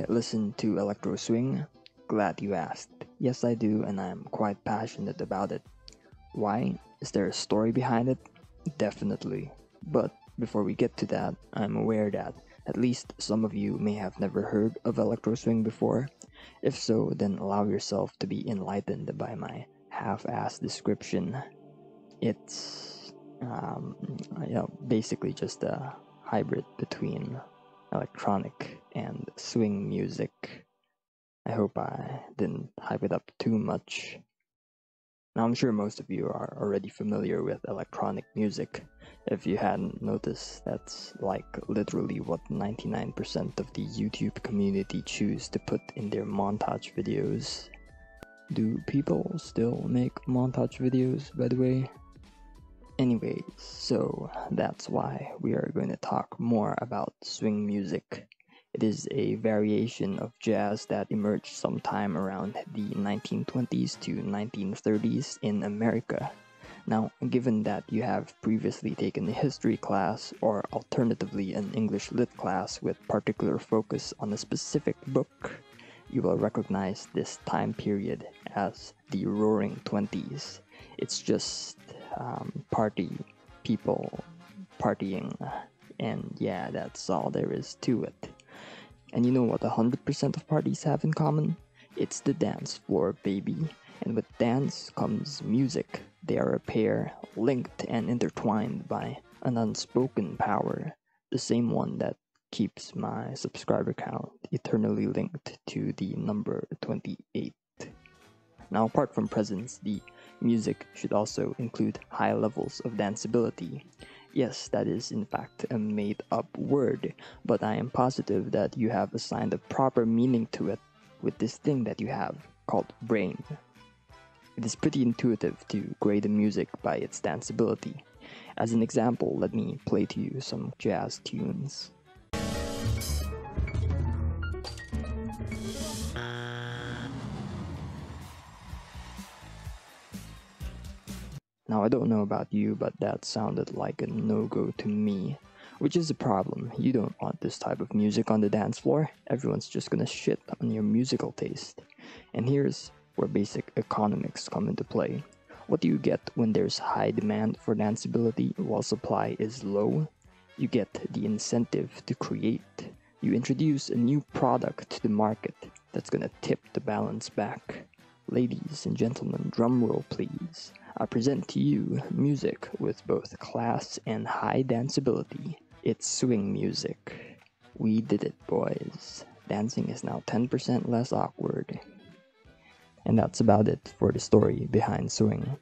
listen to Electro Swing? Glad you asked. Yes, I do, and I'm quite passionate about it. Why? Is there a story behind it? Definitely. But before we get to that, I'm aware that at least some of you may have never heard of Electro Swing before. If so, then allow yourself to be enlightened by my half-assed description. It's basically just a hybrid between electronic and swing music. I hope I didn't hype it up too much. Now, I'm sure most of you are already familiar with electronic music. If you hadn't noticed, that's like literally what 99% of the YouTube community choose to put in their montage videos. Do people still make montage videos, by the way? Anyways, so that's why we are going to talk more about swing music. It is a variation of jazz that emerged sometime around the 1920s to 1930s in America. Now, given that you have previously taken a history class or alternatively an English lit class with particular focus on a specific book, you will recognize this time period as the Roaring Twenties. It's just party people partying, and yeah, that's all there is to it. And you know what 100% of parties have in common? It's the dance floor, baby. And with dance comes music. They are a pair, linked and intertwined by an unspoken power, the same one that keeps my subscriber count eternally linked to the number 28. Now, apart from presence, the music should also include high levels of danceability. Yes, that is in fact a made-up word, but I am positive that you have assigned a proper meaning to it with this thing that you have called brain. It is pretty intuitive to grade the music by its danceability. As an example, let me play to you some jazz tunes. Now, I don't know about you, but that sounded like a no-go to me. Which is a problem. You don't want this type of music on the dance floor. Everyone's just gonna shit on your musical taste. And here's where basic economics come into play. What do you get when there's high demand for danceability while supply is low? You get the incentive to create. You introduce a new product to the market that's gonna tip the balance back. Ladies and gentlemen, drum roll please. I present to you music with both class and high danceability. It's swing music. We did it, boys. Dancing is now 10% less awkward. And that's about it for the story behind swing.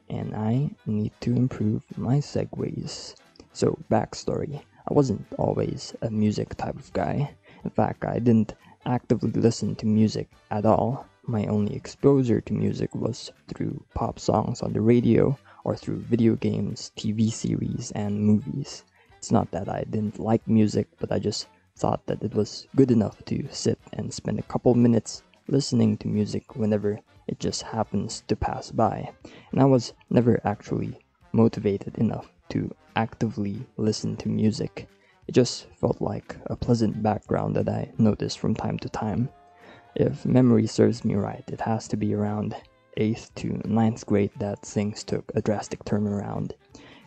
And I need to improve my segues. So, backstory. I wasn't always a music type of guy. In fact, I didn't actively listen to music at all. My only exposure to music was through pop songs on the radio or through video games, TV series, and movies. It's not that I didn't like music, but I just thought that it was good enough to sit and spend a couple minutes listening to music whenever it just happens to pass by. And I was never actually motivated enough to actively listen to music. It just felt like a pleasant background that I noticed from time to time. If memory serves me right, it has to be around 8th to 9th grade that things took a drastic turnaround.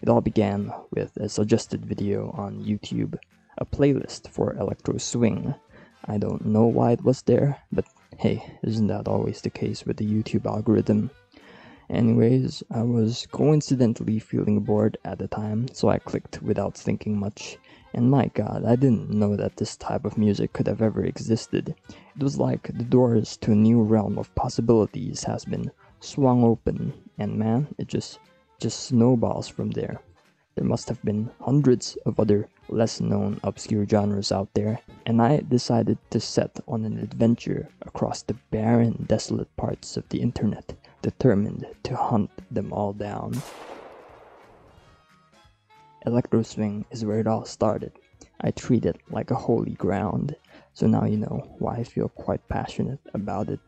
It all began with a suggested video on YouTube, a playlist for Electro Swing. I don't know why it was there, but hey, isn't that always the case with the YouTube algorithm? Anyways, I was coincidentally feeling bored at the time, so I clicked without thinking much. And my god, I didn't know that this type of music could have ever existed. It was like the doors to a new realm of possibilities has been swung open, and man, it just snowballs from there. There must have been hundreds of other less known obscure genres out there, and I decided to set on an adventure across the barren, desolate parts of the internet, determined to hunt them all down. Electro Swing is where it all started. I treat it like a holy ground, so now you know why I feel quite passionate about it.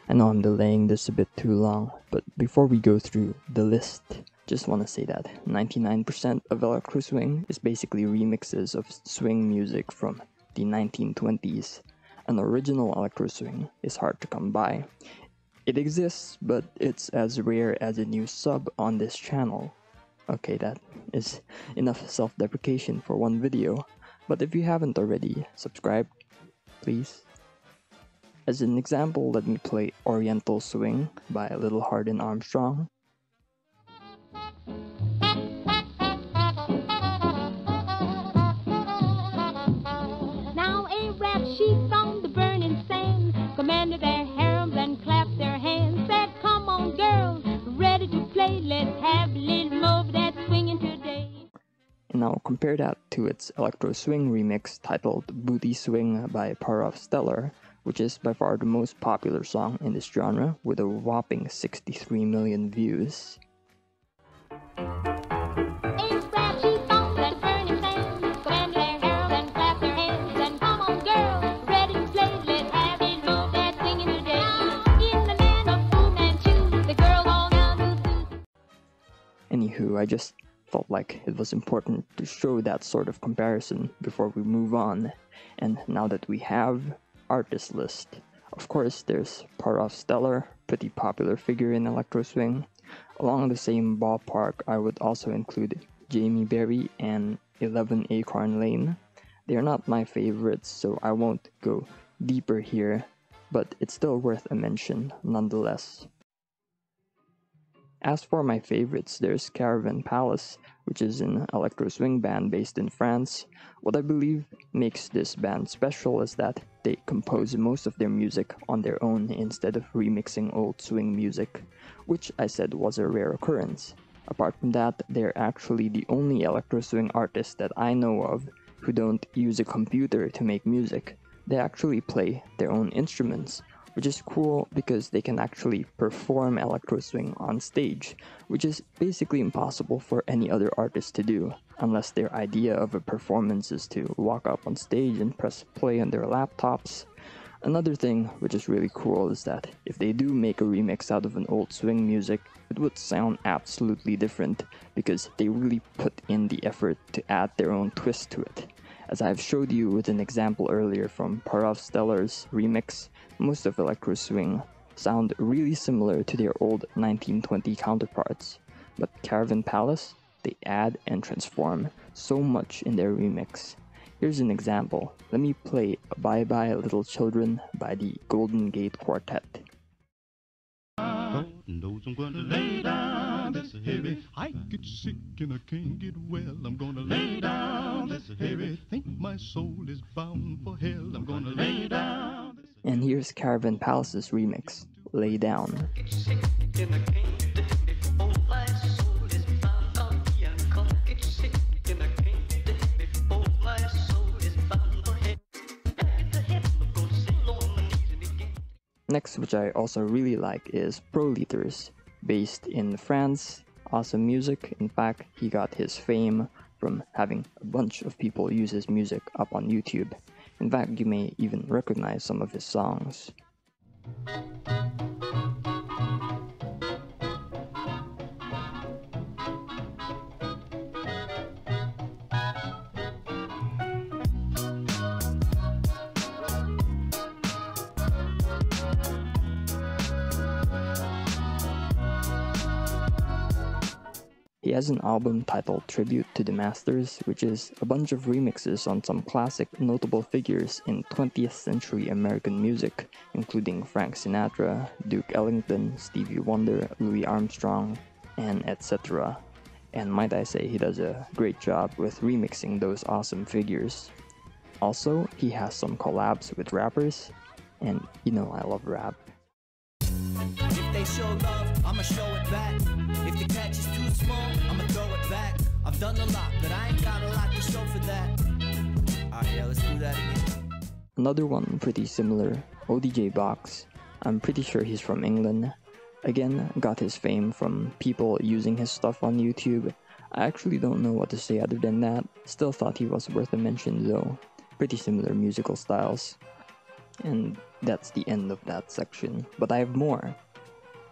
I know I'm delaying this a bit too long, but before we go through the list, just want to say that 99% of Electro Swing is basically remixes of swing music from the 1920s. An original electro swing is hard to come by. It exists, but it's as rare as a new sub on this channel. Okay, that is enough self-deprecation for one video, but if you haven't already subscribed, please. As an example, let me play Oriental Swing by Little Hardin Armstrong. Now a rap sheet on the burning sand commanded their harems and clapped their hands, said, "Come on, girls, ready to play, let's have a little more of that swinging today." And now compare that to its Electro Swing remix titled Booty Swing by Parov Stellar, which is by far the most popular song in this genre with a whopping 63 million views. Anywho, I just felt like it was important to show that sort of comparison before we move on. And now that we have artist list, of course there's Parov Stellar, pretty popular figure in electro swing. Along the same ballpark, I would also include Jamie Berry and 11 Acorn Lane. They are not my favorites, so I won't go deeper here, but it's still worth a mention nonetheless. As for my favorites, there's Caravan Palace, which is an electro swing band based in France. What I believe makes this band special is that they compose most of their music on their own instead of remixing old swing music, which I said was a rare occurrence. Apart from that, they're actually the only electro swing artists that I know of who don't use a computer to make music. They actually play their own instruments, which is cool because they can actually perform electro swing on stage, which is basically impossible for any other artist to do, unless their idea of a performance is to walk up on stage and press play on their laptops. Another thing which is really cool is that if they do make a remix out of an old swing music, it would sound absolutely different because they really put in the effort to add their own twist to it. As I've showed you with an example earlier from Parov Stellar's remix, most of electro swing sound really similar to their old 1920 counterparts, but Caravan Palace, they add and transform so much in their remix. Here's an example. Let me play Bye Bye Little Children by the Golden Gate Quartet. Knows I'm gonna lay down this heavy. I get sick and I can't get well. I'm gonna lay down this heavy. Think my soul is bound for hell. I'm gonna lay down. And here's Caravan Palace's remix, Lay Down. Next, which I also really like, is Prolethers, based in France. Awesome music. In fact, he got his fame from having a bunch of people use his music up on YouTube. In fact, you may even recognize some of his songs. He has an album titled Tribute to the Masters, which is a bunch of remixes on some classic notable figures in 20th century American music, including Frank Sinatra, Duke Ellington, Stevie Wonder, Louis Armstrong, and etc. And might I say, he does a great job with remixing those awesome figures. Also, he has some collabs with rappers, and you know I love rap. If they show love, I'ma show it back. If the catch is too small, I'ma throw it back. I've done a lot, but I ain't got a lot to show for that. Alright, yeah, let's do that again. Another one pretty similar, ODJ Box. I'm pretty sure he's from England. Again, got his fame from people using his stuff on YouTube. I actually don't know what to say other than that. Still thought he was worth a mention though. Pretty similar musical styles. And that's the end of that section, but I have more.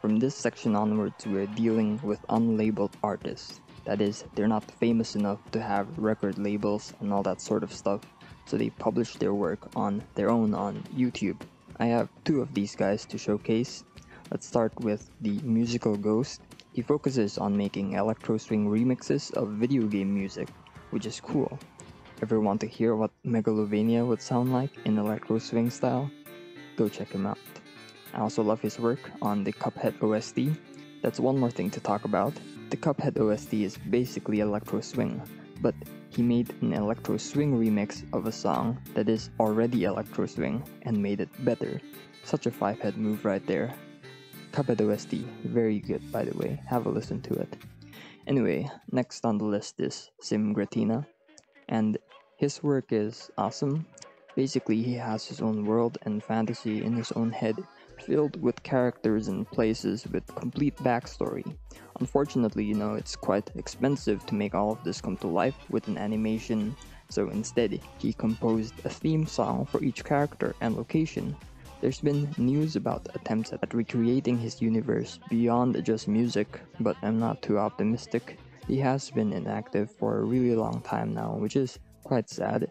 From this section onwards, we're dealing with unlabeled artists. That is, they're not famous enough to have record labels and all that sort of stuff so they publish their work on their own on YouTube. I have two of these guys to showcase. Let's start with the Musical Ghost. He focuses on making electro swing remixes of video game music, which is cool. Ever want to hear what Megalovania would sound like in electro swing style? Go check him out. I also love his work on the Cuphead OST. That's one more thing to talk about. The Cuphead OST is basically electro swing, but he made an electro swing remix of a song that is already electro swing and made it better. Such a five-head move right there. Cuphead OST, very good by the way, have a listen to it. Anyway, next on the list is Sim Gratina, and his work is awesome. Basically, he has his own world and fantasy in his own head, filled with characters and places with complete backstory. Unfortunately, it's quite expensive to make all of this come to life with an animation, so instead, he composed a theme song for each character and location. There's been news about attempts at recreating his universe beyond just music, but I'm not too optimistic. He has been inactive for a really long time now, which is quite sad.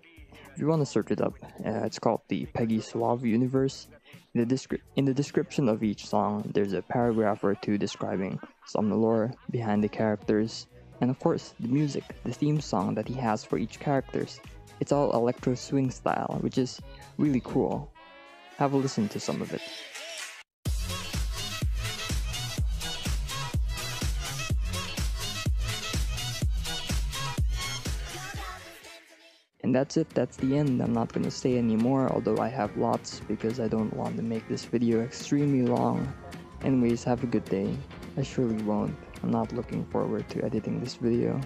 If you want to search it up, it's called the Peggy Suave universe. In the description of each song, there's a paragraph or two describing some lore behind the characters, and of course, the music, the theme song that he has for each characters. It's all electro swing style, which is really cool. Have a listen to some of it. And that's it, that's the end. I'm not gonna say any more, although I have lots because I don't want to make this video extremely long. Anyways, have a good day. I surely won't. I'm not looking forward to editing this video.